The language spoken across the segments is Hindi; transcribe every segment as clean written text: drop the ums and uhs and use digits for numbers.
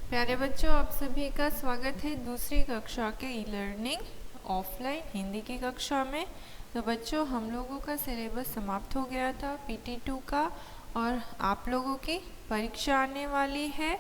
प्यारे बच्चों, आप सभी का स्वागत है दूसरी कक्षा के ई लर्निंग ऑफलाइन हिंदी की कक्षा में। तो बच्चों, हम लोगों का सिलेबस समाप्त हो गया था PT2 का और आप लोगों की परीक्षा आने वाली है।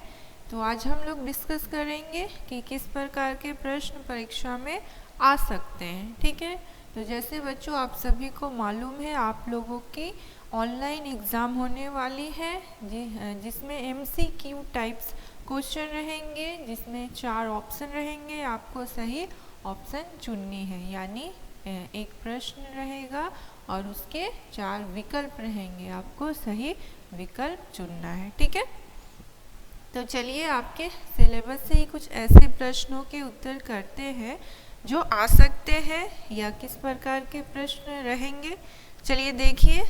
तो आज हम लोग डिस्कस करेंगे कि किस प्रकार के प्रश्न परीक्षा में आ सकते हैं। ठीक है, तो जैसे बच्चों आप सभी को मालूम है, आप लोगों की ऑनलाइन एग्ज़ाम होने वाली है जिसमें MCQ टाइप्स क्वेश्चन रहेंगे, जिसमें 4 ऑप्शन रहेंगे। आपको सही ऑप्शन चुननी है, यानी एक प्रश्न रहेगा और उसके 4 विकल्प रहेंगे, आपको सही विकल्प चुनना है। ठीक है, तो चलिए आपके सिलेबस से ही कुछ ऐसे प्रश्नों के उत्तर करते हैं जो आ सकते हैं या किस प्रकार के प्रश्न रहेंगे। चलिए देखिए,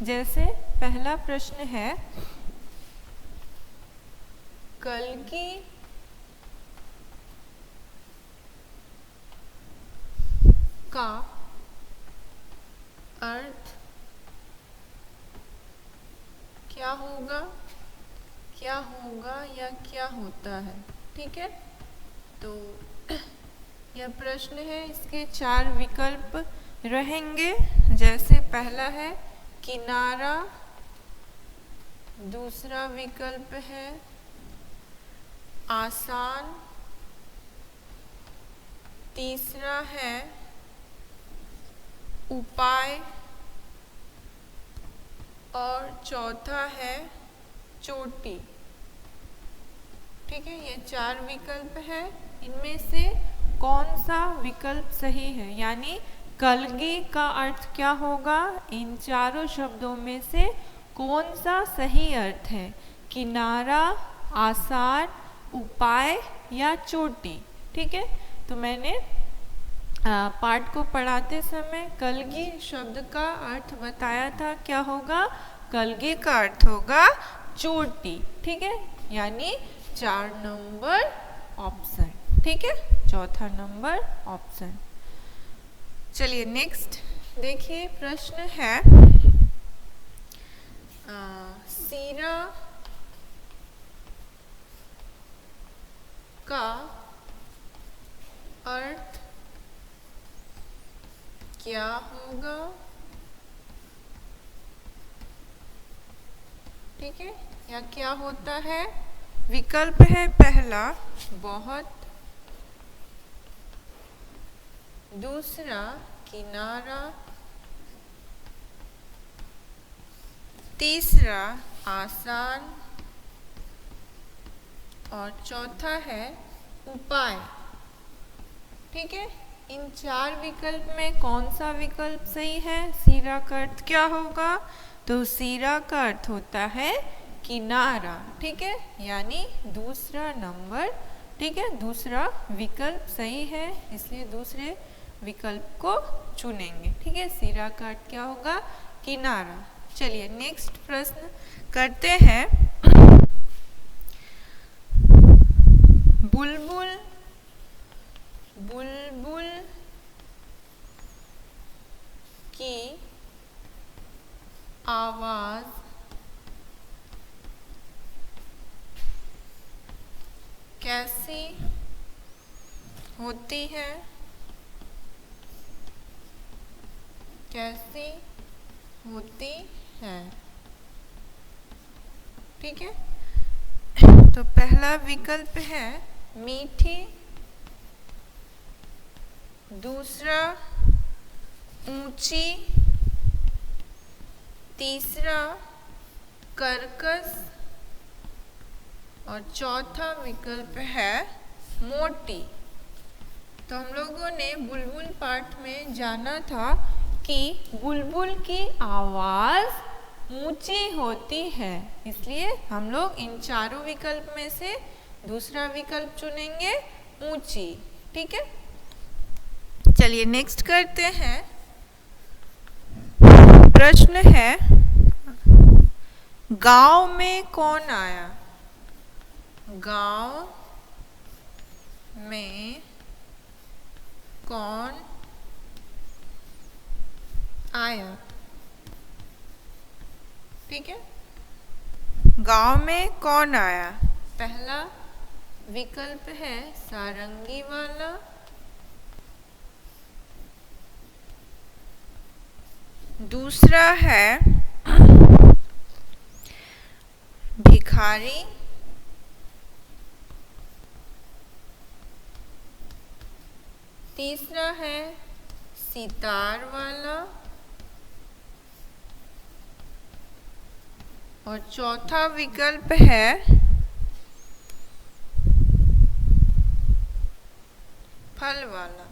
जैसे पहला प्रश्न है, कल्कि का अर्थ क्या होगा, क्या होगा या क्या होता है। ठीक है, तो यह प्रश्न है, इसके 4 विकल्प रहेंगे। जैसे पहला है किनारा, दूसरा विकल्प है आसान, तीसरा है उपाय और चौथा है चोटी। ठीक है, ये 4 विकल्प है। इनमें से कौन सा विकल्प सही है, यानी कलगी का अर्थ क्या होगा, इन चारों शब्दों में से कौन सा सही अर्थ है, किनारा, आसान, उपाय या चोटी। ठीक है, तो मैंने पाठ को पढ़ाते समय कलगी शब्द का अर्थ बताया था, क्या होगा, कलगी का अर्थ होगा चोटी। ठीक है, यानी 4 नंबर ऑप्शन। ठीक है, चौथा नंबर ऑप्शन। चलिए नेक्स्ट देखिए, प्रश्न है सीरा का अर्थ क्या होगा। ठीक है, या क्या होता है। विकल्प है पहला बहुत, दूसरा किनारा, तीसरा आसान और चौथा है उपाय। ठीक है, इन 4 विकल्प में कौन सा विकल्प सही है, सीरा का अर्थ क्या होगा, तो सीरा का अर्थ होता है किनारा। ठीक है, यानी दूसरा नंबर। ठीक है, दूसरा विकल्प सही है, इसलिए दूसरे विकल्प को चुनेंगे। ठीक है, सीरा का अर्थ क्या होगा, किनारा। चलिए नेक्स्ट प्रश्न करते हैं, बुलबुल बुलबुल की आवाज कैसी होती है, कैसी होती है। ठीक है, तो पहला विकल्प है मीठी, दूसरा ऊंची, तीसरा कर्कश और चौथा विकल्प है मोटी। तो हम लोगों ने बुलबुल पाठ में जाना था कि बुलबुल की आवाज़ ऊंची होती है, इसलिए हम लोग इन चारों विकल्प में से दूसरा विकल्प चुनेंगे, ऊंची। ठीक है, चलिए नेक्स्ट करते हैं, प्रश्न है गांव में कौन आया, गांव में कौन आया। ठीक है, गांव में कौन आया। पहला विकल्प है सारंगी वाला, दूसरा है भिखारी, तीसरा है सितार वाला और चौथा विकल्प है फल वाला।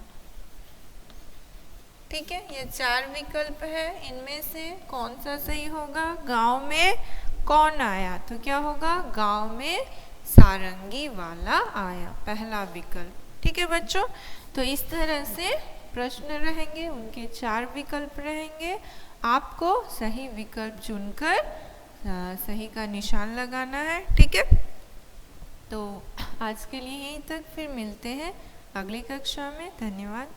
ठीक है, ये 4 विकल्प है, इनमें से कौन सा सही होगा? गांव में कौन आया? तो क्या होगा? गांव में सारंगी वाला आया, पहला विकल्प। ठीक है बच्चों, तो इस तरह से प्रश्न रहेंगे, उनके 4 विकल्प रहेंगे। आपको सही विकल्प चुनकर सही का निशान लगाना है। ठीक है, तो आज के लिए यहीं तक, फिर मिलते हैं अगली कक्षा में। धन्यवाद।